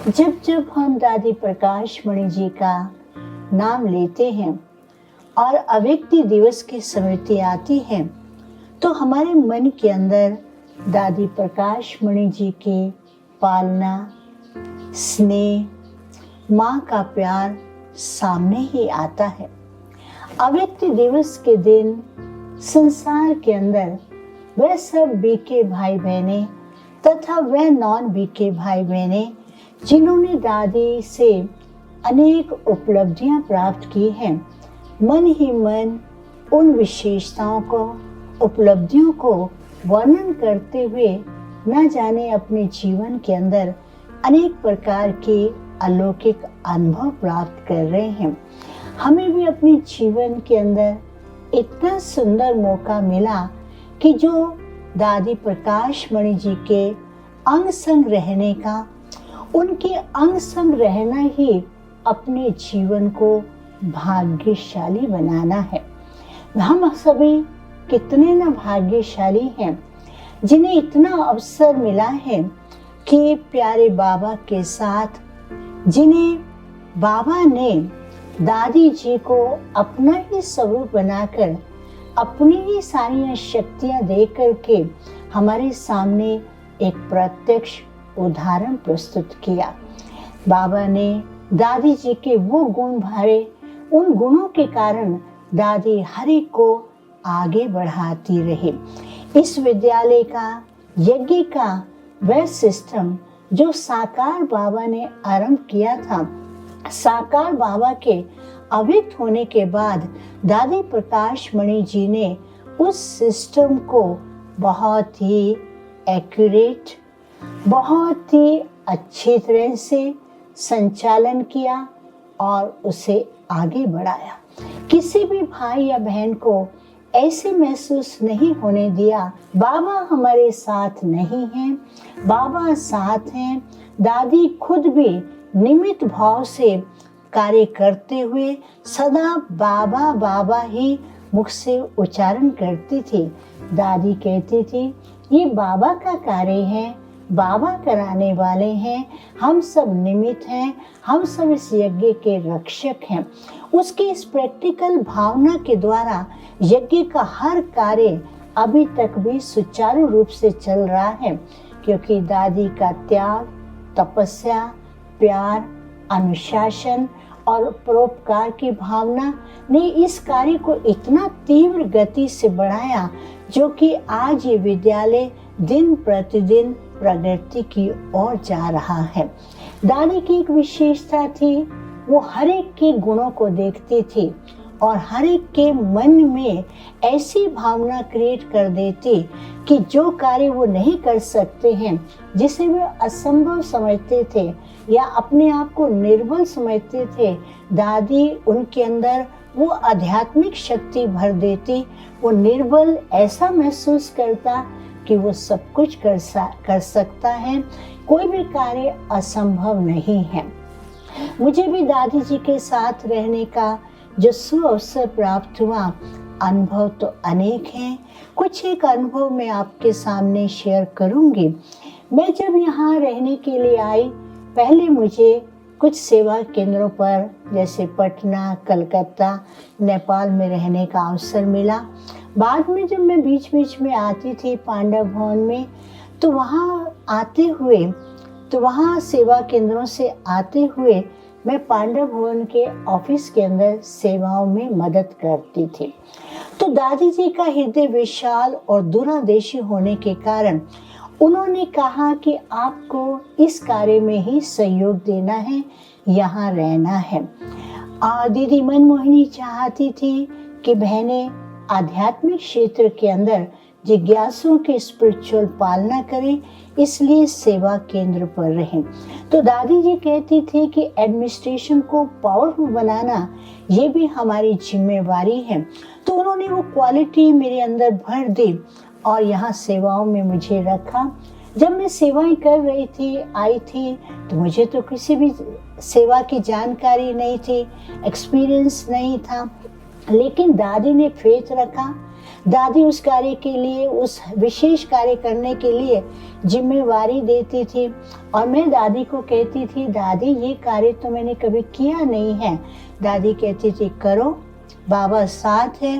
जब जब हम दादी प्रकाश मणि जी का नाम लेते हैं और अव्यक्ति दिवस की स्मृति आती है, तो हमारे मन के अंदर दादी प्रकाश मणि जी के पालना, स्नेह, माँ का प्यार सामने ही आता है। अव्यक्ति दिवस के दिन संसार के अंदर वह सब बीके भाई बहने तथा वह नॉन बीके भाई बहने जिन्होंने दादी से अनेक उपलब्धियां प्राप्त की हैं, मन ही मन उन विशेषताओं को, उपलब्धियों को वर्णन करते हुए न जाने अपने जीवन के अंदर अनेक प्रकार के अलौकिक अनुभव प्राप्त कर रहे हैं। हमें भी अपने जीवन के अंदर इतना सुंदर मौका मिला कि जो दादी प्रकाश मणि जी के अंग संग रहने का, उनके अंग संग रहना ही अपने जीवन को भाग्यशाली बनाना है। हम सभी कितने न भाग्यशाली हैं जिन्हें इतना अवसर मिला है कि प्यारे बाबा के साथ, जिन्हें बाबा ने दादी जी को अपना ही स्वरूप बनाकर अपनी ही सारी शक्तियां दे करके हमारे सामने एक प्रत्यक्ष उदाहरण प्रस्तुत किया। बाबा ने दादी जी के वो गुण भरे, उन गुणों के कारण दादी हर एक को आगे बढ़ाती रही। इस विद्यालय का, यज्ञ का वह सिस्टम जो साकार बाबा ने आरंभ किया था, साकार बाबा के अव्यक्त होने के बाद दादी प्रकाश मणि जी ने उस सिस्टम को बहुत ही एक्यूरेट, बहुत ही अच्छी तरह से संचालन किया और उसे आगे बढ़ाया। किसी भी भाई या बहन को ऐसे महसूस नहीं होने दिया बाबा हमारे साथ नहीं हैं, बाबा साथ हैं। दादी खुद भी निमित्त भाव से कार्य करते हुए सदा बाबा बाबा ही मुख से उच्चारण करती थी। दादी कहती थी, ये बाबा का कार्य है, बाबा कराने वाले हैं, हम सब निमित्त हैं, हम सब इस यज्ञ के रक्षक हैं। उसकी इस प्रैक्टिकल भावना के द्वारा यज्ञ का हर कार्य अभी तक भी सुचारू रूप से चल रहा है, क्योंकि दादी का त्याग, तपस्या, प्यार, अनुशासन और परोपकार की भावना ने इस कार्य को इतना तीव्र गति से बढ़ाया, जो कि आज ये विद्यालय दिन प्रतिदिन प्रगति की ओर जा रहा है। दादी की एक विशेषता थी, वो हर एक के गुणों को देखती थी और हर एक के मन में ऐसी भावना क्रिएट कर देती कि जो कार्य वो नहीं कर सकते हैं, जिसे वे असंभव समझते थे या अपने आप को निर्बल समझते थे, दादी उनके अंदर वो आध्यात्मिक शक्ति भर देती। वो निर्बल ऐसा महसूस करता कि वो सब कुछ कर सकता है, कोई भी कार्य असंभव नहीं है। मुझे भी दादी जी के साथ रहने का जो सुअवसर प्राप्त हुआ, अनुभव तो अनेक हैं। कुछ एक अनुभव मैं आपके सामने शेयर करूंगी। मैं जब यहाँ रहने के लिए आई, पहले मुझे कुछ सेवा केंद्रों पर जैसे पटना, कलकत्ता, नेपाल में रहने का अवसर मिला। बाद में जब मैं बीच बीच में आती थी पांडव भवन में, तो वहाँ सेवा केंद्रों से आते हुए मैं पांडव भवन के ऑफिस के अंदर सेवाओं में मदद करती थी। तो दादी जी का हृदय विशाल और दूरदर्शी होने के कारण उन्होंने कहा कि आपको इस कार्य में ही सहयोग देना है, यहाँ रहना है। दीदी मनमोहिनी चाहती थी कि बहनें आध्यात्मिक क्षेत्र के अंदर जिज्ञासुओं की स्पिरिचुअल पालना करें, इसलिए सेवा केंद्र पर रहें। तो दादी जी कहती थी कि एडमिनिस्ट्रेशन को पावरफुल बनाना ये भी हमारी जिम्मेवारी है। तो उन्होंने वो क्वालिटी मेरे अंदर भर दी और यहाँ सेवाओं में मुझे रखा। जब मैं सेवाएं कर रही थी, आई थी, तो मुझे तो किसी भी सेवा की जानकारी नहीं थी, एक्सपीरियंस नहीं था, लेकिन दादी ने फेथ रखा। दादी उस कार्य के लिए, उस विशेष कार्य करने के लिए जिम्मेवारी देती थी। और मैं दादी को कहती थी, दादी ये कार्य तो मैंने कभी किया नहीं है। दादी कहती थी, करो, बाबा साथ है।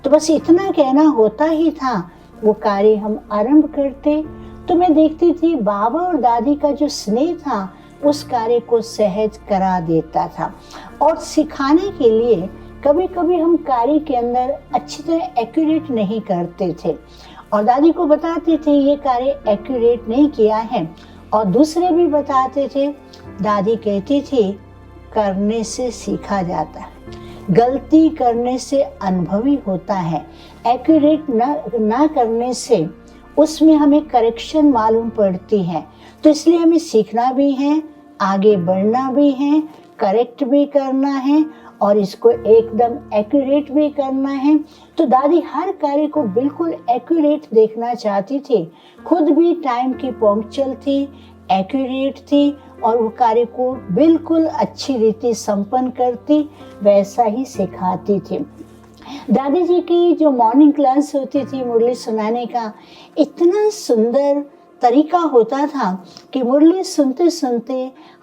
तो बस इतना कहना होता ही था, वो कार्य हम आरंभ करते। तो मैं देखती थी बाबा और दादी का जो स्नेह था उस कार्य को सहज करा देता था। और सिखाने के लिए कभी कभी हम कार्य के अंदर अच्छी तरह एक्यूरेट नहीं करते थे और दादी को बताते थे ये कार्य एक्यूरेट नहीं किया है, और दूसरे भी बताते थे। दादी कहती थी, करने से सीखा जाता है, गलती करने से अनुभवी होता है, एक्यूरेट ना करने से उसमें हमें करेक्शन मालूम पड़ती है। तो इसलिए हमें सीखना भी है, आगे बढ़ना भी है, करेक्ट भी करना है और इसको एकदम एक्यूरेट भी करना है। तो दादी हर कार्य को बिल्कुल एक्यूरेट देखना चाहती थी, खुद भी टाइम की पंक्चुअल थी, एक्यूरेट थी और वो कार्य को बिल्कुल अच्छी रीति संपन्न करती, वैसा ही सिखाती थी। दादी जी की जो मॉर्निंग क्लास होती थी मुरली सुनाने का, इतना सुंदर तरीका होता था कि मुरली सुनते सुनते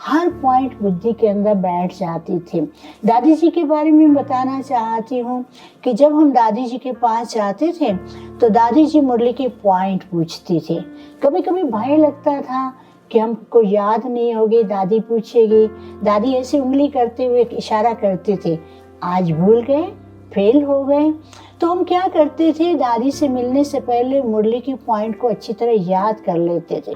हर पॉइंट बुद्धि के अंदर बैठ जाती थी। दादी जी के बारे में बताना चाहती हूँ कि जब हम दादी जी के पास जाते थे तो दादी जी मुरली के पॉइंट पूछती थी। कभी कभी भय लगता था कि हमको याद नहीं होगी, दादी पूछेगी। दादी ऐसे उंगली करते हुए इशारा करते थे, आज भूल गए, फेल हो गए। तो हम क्या करते थे, दादी से मिलने से पहले मुरली की पॉइंट को अच्छी तरह याद कर लेते थे।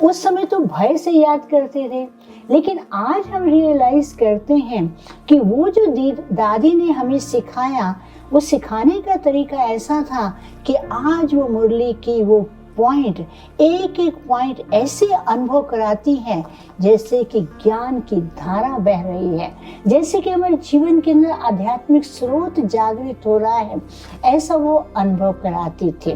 उस समय तो भय से याद करते थे, लेकिन आज हम रियलाइज करते हैं कि वो जो दादी ने हमें सिखाया, वो सिखाने का तरीका ऐसा था कि आज वो मुरली की वो पॉइंट, एक एक पॉइंट ऐसे अनुभव कराती है जैसे कि ज्ञान की धारा बह रही है, जैसे कि हमारे जीवन के अंदर आध्यात्मिक स्रोत जागृत हो रहा है, ऐसा वो अनुभव कराती थी।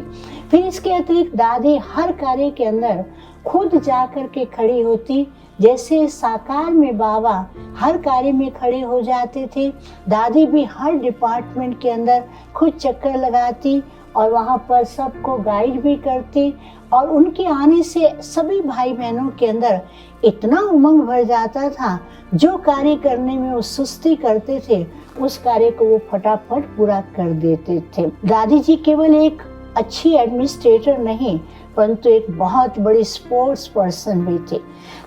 फिर इसके अतिरिक्त दादी हर कार्य के अंदर खुद जाकर के खड़ी होती, जैसे साकार में बाबा हर कार्य में खड़े हो जाते थे, दादी भी हर डिपार्टमेंट के अंदर खुद चक्कर लगाती और वहाँ पर सबको गाइड भी करती। और उनके आने से सभी भाई बहनों के अंदर इतना उमंग भर जाता था, जो कार्य करने में वो सुस्ती करते थे उस कार्य को वो फटाफट पूरा कर देते थे। दादी जी केवल एक अच्छी एडमिनिस्ट्रेटर नहीं, परंतु एक बहुत बड़ी स्पोर्ट्स पर्सन भी थे।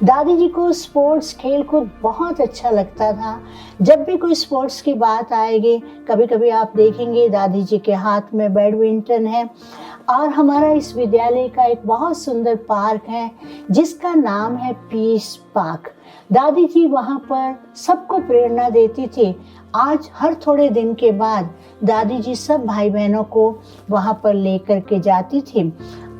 दादी जी को स्पोर्ट्स, खेल कूद बहुत अच्छा लगता था। जब भी कोई स्पोर्ट्स की बात आएगी, कभी कभी आप देखेंगे दादी जी के हाथ में बैडमिंटन है। और हमारा इस विद्यालय का एक बहुत सुंदर पार्क है जिसका नाम है पीस पार्क। दादी जी वहाँ पर सबको प्रेरणा देती थी। आज हर थोड़े दिन के बाद दादी जी सब भाई बहनों को वहाँ पर लेकर के जाती थी।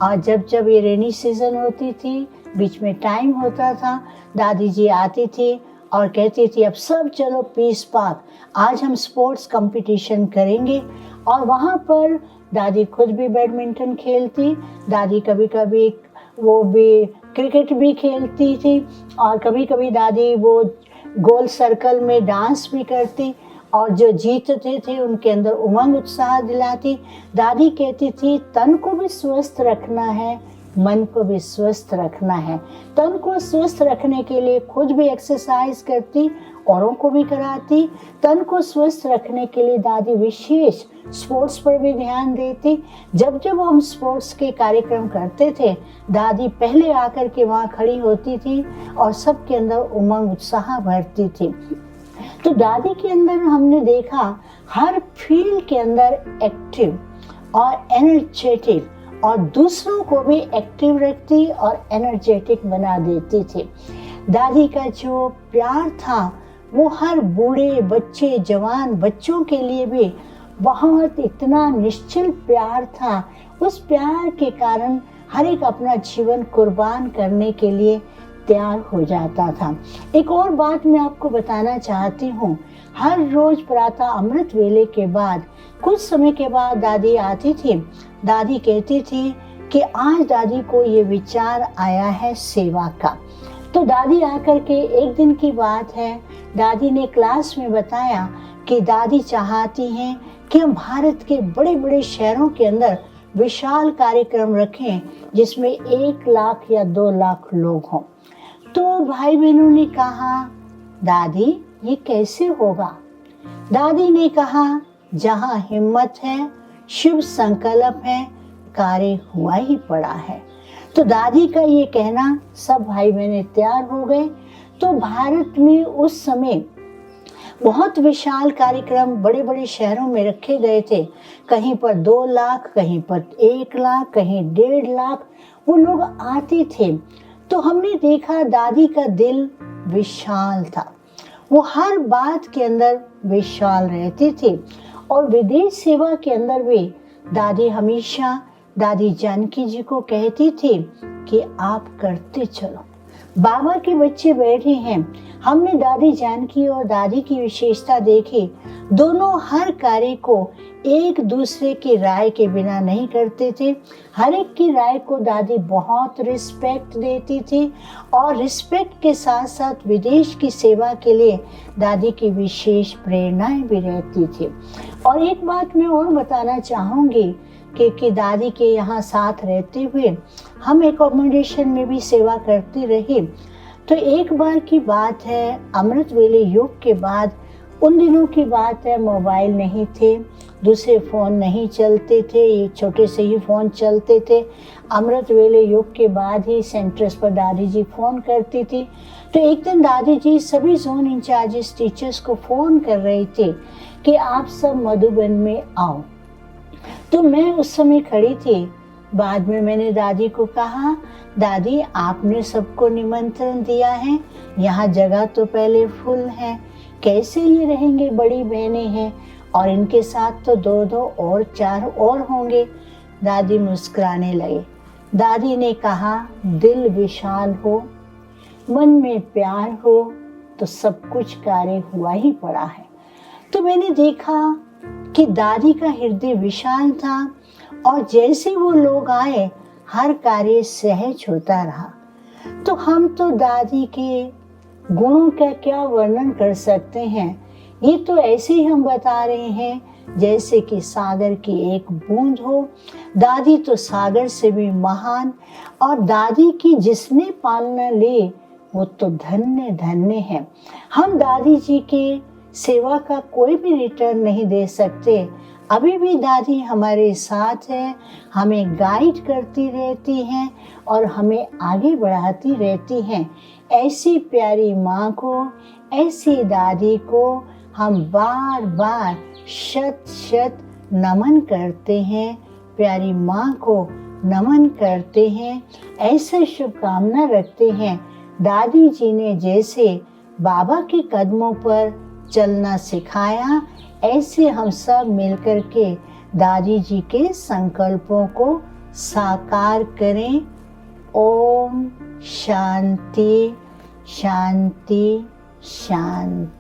और जब जब ये रेनी सीजन होती थी, बीच में टाइम होता था, दादी जी आती थी और कहती थी, अब सब चलो पीस पार्क, आज हम स्पोर्ट्स कंपटीशन करेंगे। और वहाँ पर दादी खुद भी बैडमिंटन खेलती, दादी कभी कभी वो भी क्रिकेट भी खेलती थी, और कभी कभी दादी वो गोल सर्कल में डांस भी करती और जो जीतते थे उनके अंदर उमंग उत्साह दिलाती। दादी कहती थी, तन को भी स्वस्थ रखना है, मन को भी स्वस्थ रखना है। तन को स्वस्थ रखने के लिए खुद भी एक्सरसाइज करती, औरों को भी कराती। तन को स्वस्थ रखने के लिए दादी विशेष स्पोर्ट्स पर भी ध्यान देती। जब जब हम स्पोर्ट्स के कार्यक्रम करते थे, दादी पहले आकर के वहाँ खड़ी होती थी और सबके अंदर उमंग उत्साह भरती थी। तो दादी के अंदर हमने देखा हर फील्ड के अंदर एक्टिव और एनर्जेटिक, और दूसरों को भी एक्टिव रखती और एनर्जेटिक बना देती थी। दादी का जो प्यार था वो हर बूढ़े, बच्चे, जवान, बच्चों के लिए भी बहुत इतना निश्चल प्यार था। उस प्यार के कारण हर एक अपना जीवन कुर्बान करने के लिए तैयार हो जाता था। एक और बात मैं आपको बताना चाहती हूँ, हर रोज प्रातः अमृत वेले के बाद कुछ समय के बाद दादी आती थी। दादी कहती थी कि आज दादी को ये विचार आया है सेवा का। तो दादी आकर के, एक दिन की बात है, दादी ने क्लास में बताया कि दादी चाहती हैं कि हम भारत के बड़े बड़े शहरों के अंदर विशाल कार्यक्रम रखें जिसमें 1 लाख या 2 लाख लोग हों। तो भाई बहनों ने कहा, दादी ये कैसे होगा? दादी ने कहा, जहाँ हिम्मत है, शुभ संकल्प है, कार्य हुआ ही पड़ा है। तो दादी का ये कहना, सब भाई बहन तैयार हो गए। तो भारत में उस समय बहुत विशाल कार्यक्रम बड़े बड़े शहरों में रखे गए थे। कहीं पर 2 लाख, कहीं पर 1 लाख, कहीं 1.5 लाख वो लोग आते थे। तो हमने देखा दादी का दिल विशाल था, वो हर बात के अंदर विशाल रहती थी। और विदेश सेवा के अंदर भी दादी हमेशा दादी जानकी जी को कहती थी कि आप करते चलो। बाबा के बच्चे बैठे हैं। हमने दादी जानकी और दादी की विशेषता देखी, दोनों हर कार्य को एक दूसरे की राय के बिना नहीं करते थे। हर एक की राय को दादी बहुत रिस्पेक्ट देती थी और रिस्पेक्ट के साथ साथ विदेश की सेवा के लिए दादी की विशेष प्रेरणाएं भी रहती थी। और एक बात मैं और बताना चाहूँगी कि दादी के यहाँ साथ रहते हुए हम एकोमोडेशन में भी सेवा करती रही। तो एक बार की बात है, अमृत वेले युग के बाद, उन दिनों की बात है, मोबाइल नहीं थे, दूसरे फ़ोन नहीं चलते थे, ये छोटे से ही फ़ोन चलते थे। अमृत वेले युग के बाद ही सेंटर्स पर दादी जी फ़ोन करती थी। तो एक दिन दादी जी सभी जोन इंचार्जेस टीचर्स को फ़ोन कर रहे थे कि आप सब मधुबन में आओ। तो मैं उस समय खड़ी थी। बाद में मैंने दादी को कहा, दादी आपने सबको निमंत्रण दिया है, यहाँ जगह तो पहले फुल है, कैसे ये रहेंगे? बड़ी बहनें हैं और इनके साथ तो 2-2 और 4 और होंगे। दादी मुस्कुराने लगे। दादी ने कहा, दिल विशाल हो, मन में प्यार हो तो सब कुछ कार्य हुआ ही पड़ा है। तो मैंने देखा कि दादी का हृदय विशाल था और जैसे वो लोग आए हर कार्य सहज होता रहा। तो हम तो दादी के गुणों का क्या वर्णन कर सकते हैं, ये तो ऐसे ही हम बता रहे हैं जैसे कि सागर की एक बूंद हो। दादी तो सागर से भी महान, और दादी की जिसने पालना ली वो तो धन्य धन्य है। हम दादी जी के सेवा का कोई भी रिटर्न नहीं दे सकते। अभी भी दादी हमारे साथ है, हमें गाइड करती रहती हैं और हमें आगे बढ़ाती रहती हैं। ऐसी प्यारी माँ को, ऐसी दादी को हम बार बार शत शत नमन करते हैं, प्यारी माँ को नमन करते हैं, ऐसे शुभकामना रखते हैं। दादी जी ने जैसे बाबा के कदमों पर चलना सिखाया, ऐसे हम सब मिलकर के दादी जी के संकल्पों को साकार करें। ओम शांति शांति शांति।